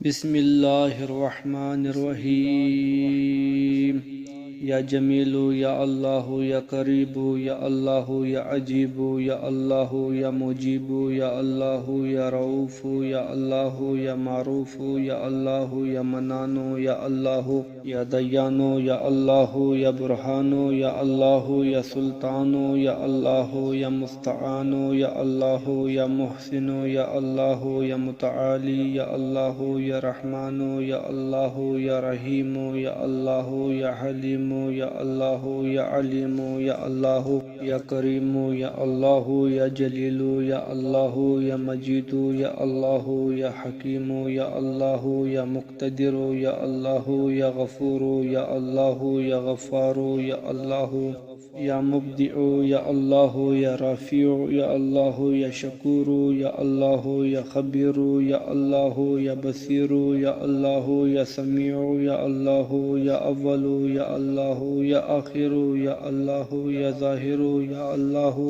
بسم اللہ الرحمن الرحیم یا جمیل یا اللہ یا قریب یا اللہ یا عجیب یا اللہ یا مجیب یا اللہ یا رؤوف یا اللہ یا معروف یا اللہ یا منان یا اللہ یا دیان یا اللہ یا برہان یا اللہ یا سلطان یا اللہ یا مستعان یا اللہ یا محسن یا اللہ یا متعالی یا اللہ یا رحمان یا اللہ یا رحیم یا اللہ یا حلیم یا اللہ یا علیم یا اللہ یا کریم یا اللہ یا جلیل یا اللہ یا مجید یا اللہ یا حکیم یا اللہ یا مقتدر یا اللہ یا غفور یا اللہ یا غفار یا اللہ یا مبدع یا اللہ یا رافع یا اللہ یا شکور یا اللہ یا خبیر یا اللہ یا بصیر یا اللہ یا سمیع یا اللہ یا اول یا اللہ یا آخر یا اللہ یا ظاہر یا اللہ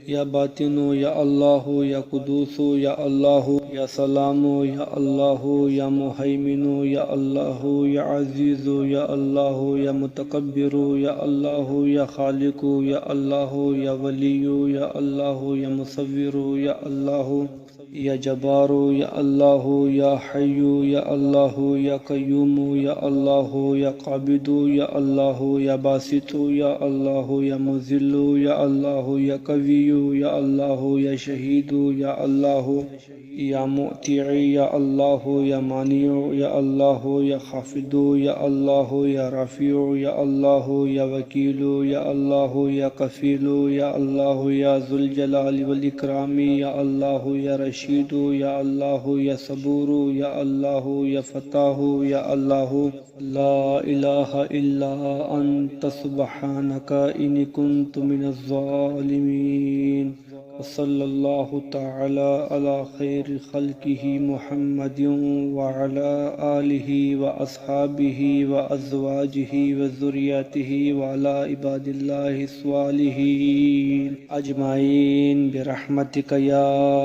یا باطن یا اللہ یا قدوس یا اللہ یا سلام یا اللہ یا مہیمن یا اللہ یا عزیز یا اللہ یا متکبر یا اللہ یا خالق یا اللہ یا ولی یا اللہ یا مصور یا اللہ یا جبار یا اللہ یا حی یا اللہ یا قیوم یا اللہ یا قابض یا اللہ یا باسط یا اللہ یا مذل یا اللہ یا قوی یا اللہ یا شہید یا اللہ یا مطیع یا اللہ یا مانع یا اللہ یا خافض یا اللہ یا رافع یا اللہ یا وکیل یا اللہ یا کفیل یا اللہ یا ذو الجلال والاکرام یا اللہ یا رشید یا اللہ یا صبور یا اللہ یا فتاح یا اللہ لا الہ الا انت سبحانک انی کنت من الظالمین وصلی اللہ تعالی علی خیر خلقہ محمد وعلی آلہ واصحابہ وازواجہ وذریاتہ وعلی عباد اللہ الصالحین اجمعین برحمتک یا